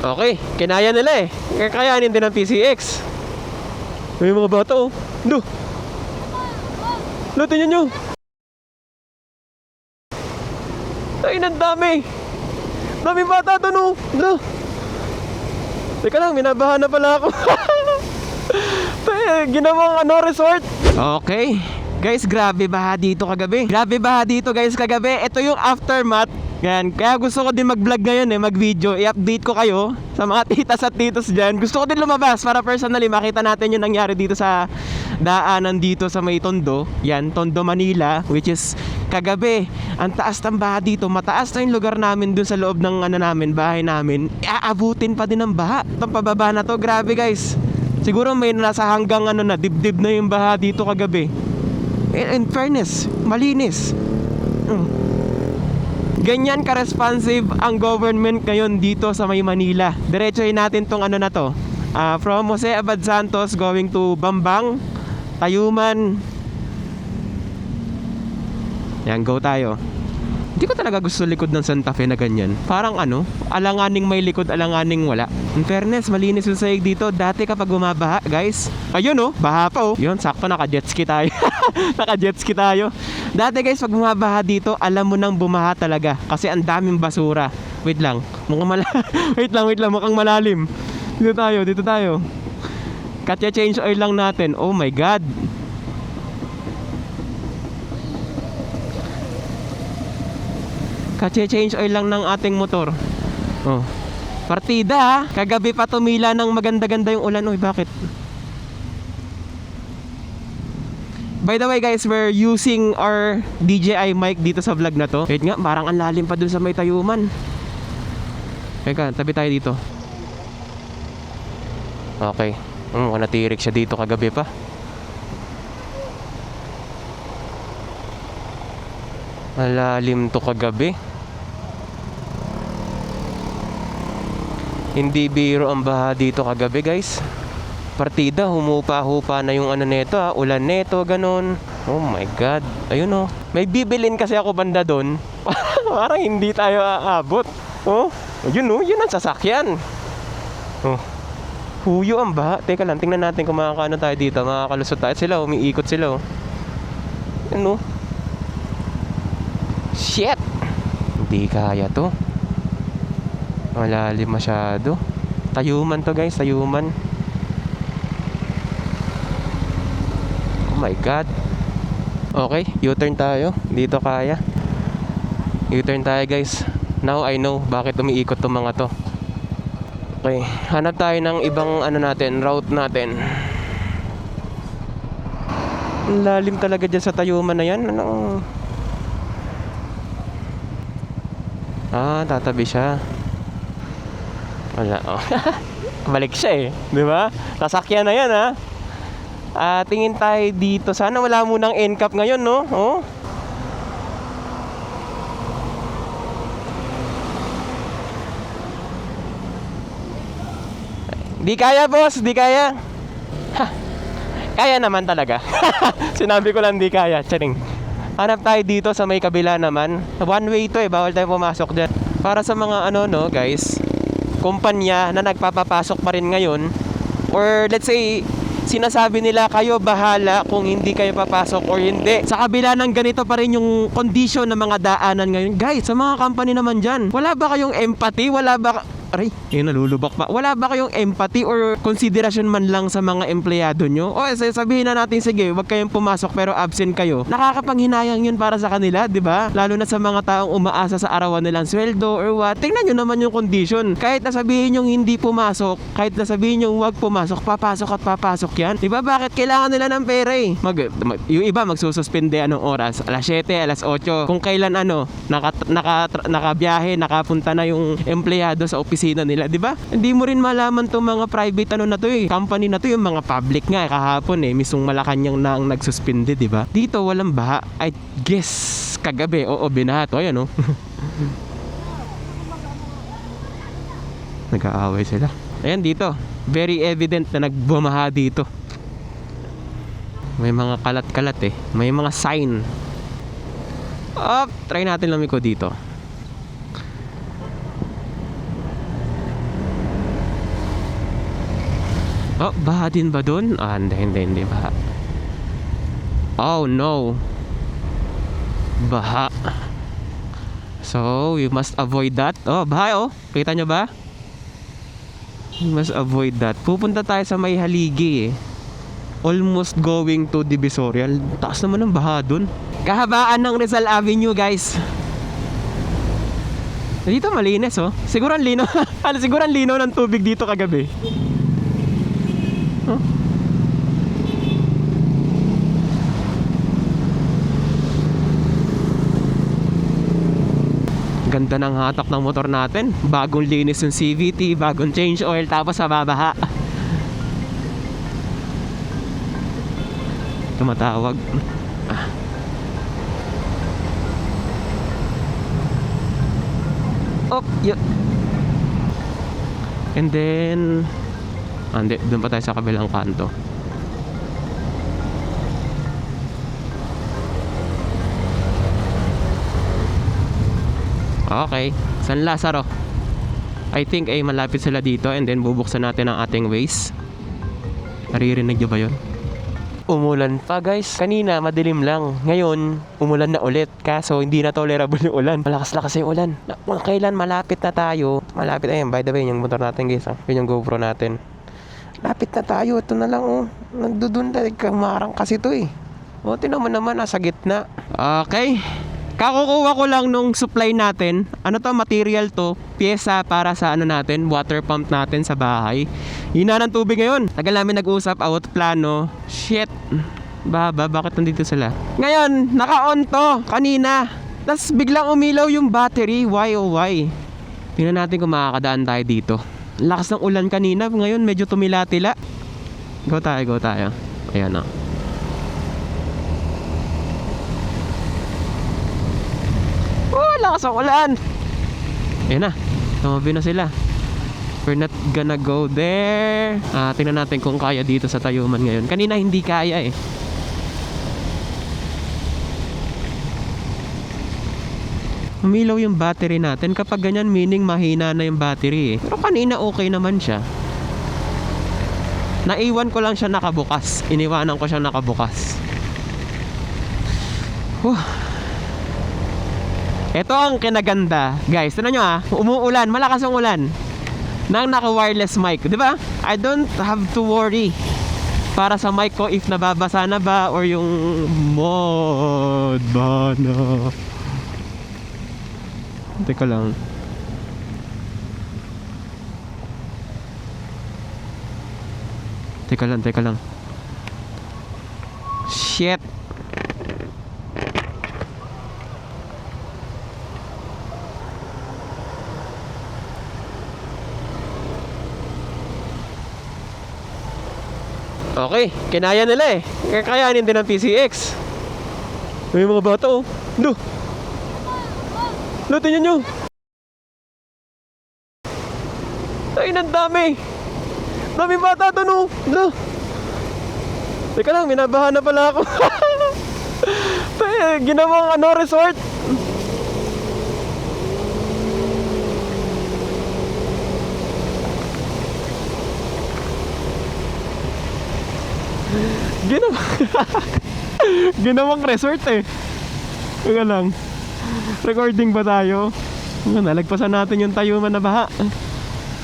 Okay, kinaya nila eh. Kakayanin din ng PCX. May mga bata oh. No. No, tingnan nyo. Ay, ang dami. Dami bata doon oh. No. Teka lang, minabahan na pala ako. Ginawang resort. Okay. Guys, grabe baha dito kagabi. Grabe baha dito guys kagabi. Ito yung aftermath. Yan. Kaya gusto ko din mag-vlog ngayon mag-video. I-update ko kayo sa mga titas at titos dyan. Gusto ko din lumabas para personally makita natin yung nangyari dito sa daanan dito sa may Tondo. Yan, Tondo, Manila. Which is kagabi. Ang taas ng baha dito. Mataas na yung lugar namin dun sa loob ng bahay namin. Aabutin pa din ng baha. Itong pababa na to. Grabe guys. Siguro may nasa hanggang dibdib na yung baha dito kagabi. In fairness, malinis. Ganyan ka-responsive ang government ngayon dito sa may Manila. Diretsohin natin tong na to. From Jose Abad Santos going to Bambang, Tayuman. Yan, go tayo. Hindi ko talaga gusto likod ng Santa Fe na ganyan. Parang alanganing may likod, alanganing wala. In fairness, malinis yung sahig dito. Dati kapag bumabaha, guys. Ayun baha pa Yun, sakto naka-jet ski tayo. Naka-jet ski tayo. Dati guys, pag bumabaha dito, alam mo nang bumaha talaga. Kasi ang daming basura. Wait lang. Wait lang, mukhang malalim. Dito tayo. Katya change oil lang natin. Oh my God. Kache-change oil lang ng ating motor. Oh. Partida Kagabi pa tumila ng maganda-ganda yung ulan. Uy, bakit? By the way guys, we're using our DJI mic dito sa vlog na to. Wait nga, parang ang lalim pa dun sa may Tayuman. Teka, tabi tayo dito. Okay. Natirik siya dito kagabi pa. Malalim to kagabi. Hindi biro ang baha dito kagabi guys. Partida, humupa-hupa na yung neto ulan neto, ganun. Oh my God. Ayun may bibilin kasi ako banda doon. Parang hindi tayo aabot. Yun ang sasakyan. Huyo ang baha. Teka lang, tingnan natin kung makakaano tayo dito. Makakalusot tayo. Sila umiikot sila Yun Shit! Hindi kaya to. Malalim masyado. Tayuman to guys, Tayuman. Oh my God. Okay, U-turn tayo. Dito kaya. U-turn tayo guys. Now I know bakit umiikot tong mga to. Okay, hanap tayo ng ibang route natin. Lalim talaga dyan sa Tayuman na yan. Tatabi siya. Wala balik siya di ba? Sasakyan na yan tingin tayo dito. Sana wala munang NCAP ngayon Di kaya boss, di kaya. Kaya naman talaga. Sinabi ko lang di kaya. Charing. Hanap tayo dito sa may kabila naman. One way to bawal tayo pumasok dyan. Para sa mga guys, kumpanya na nagpapapasok pa rin ngayon, or let's say sinasabi nila kayo bahala kung hindi kayo papasok or hindi. Sa kabila ng ganito pa rin yung condition ng mga daanan ngayon. Guys, sa mga company naman dyan, wala ba kayong empathy? Aray, nalulubak pa. Wala ba kayong empathy or konsiderasyon man lang sa mga empleyado nyo? O sabihin na natin, sige, wag kayong pumasok pero absent kayo. Nakakapanghinayang yun para sa kanila, di ba? Lalo na sa mga taong umaasa sa arawan nilang sweldo or what. Tingnan nyo naman yung condition. Kahit nasabihin nyo hindi pumasok, kahit nasabihin nyo wag pumasok, papasok at papasok yan. Di ba? Bakit kailangan nila ng pera yung iba magsususpende anong oras? Alas 7, alas 8. Kung kailan nakabiyahe, nakapunta na yung empleyado sa opisina nila, di ba? Hindi mo rin malaman tong mga private na to company na to, yung mga public nga kahapon mismong Malacanang na ang nagsuspende, di ba? Dito walang baha. I guess kagabi, binato, ayan nag-aaway sila. Ayan dito, very evident na nagbumaha dito. May mga kalat-kalat may mga sign. Try natin lumiko dito. Oh, baha din ba dun? Ah, hindi baha. Oh no, baha. So we must avoid that. Oh, baha oh, kita nyo ba? We must avoid that. Pupunta tayo sa may haligi eh. Almost going to Divisoria. Taas naman ng baha dun. Kahabaan ng Rizal Avenue guys. Dito malinis oh. Siguro ang linaw. Siguro ang linaw ng tubig dito kagabi. Huh? Ganda ng hatak ng motor natin. Bagong linis yung CVT, bagong change oil, tapos mababaha. Tumatawag. Oh, yun. And then hindi, doon pa tayo sa kabilang kanto. Okay, San Lazaro. I think ay malapit sila dito, and then bubuksan natin ang ating Waze. Naririnig nyo ba yun? Umulan pa guys. Kanina madilim lang. Ngayon, umulan na ulit. Kaso hindi na tolerable yung ulan. Malakas-lakas yung ulan. Kailan malapit na tayo. Malapit, ayun, by the way, yung motor natin guys. Yun yung GoPro natin. Lapit na tayo. Ito na lang oh. Nandudun na. Kamarang kasi to eh. O, tinan mo naman, nasa gitna. Okay. Kakukuha ko lang nung supply natin. Ano to, material to, pyesa para sa ano natin, water pump natin sa bahay. Hina ng tubig ngayon. Tagal namin nag-usap, out plano. Shit. Bakit nandito sila? Ngayon, naka-on to kanina. Tapos biglang umilaw yung battery. Why oh why? Tingnan natin kung makakadaan tayo dito. Lakas ng ulan kanina, ngayon medyo tumila-tila. Go tayo. Ayan oh. Lakas ang ulan. Ayan na, tumabi na sila. We're not gonna go there. Tingnan natin kung kaya dito sa Tayuman ngayon. Kanina hindi kaya eh. Umilaw yung battery natin. Kapag ganyan, meaning mahina na yung battery eh. Pero kanina okay naman siya. Naiwan ko lang siya nakabukas. Iniwanan ko siya nakabukas. Ito ang kinaganda, guys. Tignan nyo umuulan, malakas ang ulan. Nang naka-wireless mic, di ba? I don't have to worry para sa mic ko if nababasa na ba or yung mod ba na. Teka lang. Teka lang. Shit. Okay, kinaya nila eh. Kakayanin din ng PCX. May mga bata oh. No. No, tingnan nyo. Ay, nandami. Dami bata to no. No. Teka lang, minabahan na pala ako. Ginawang resort. Ginawang resort eh. Teka lang. Recording ba tayo? Nalagpasan natin yung Tayuman na baha.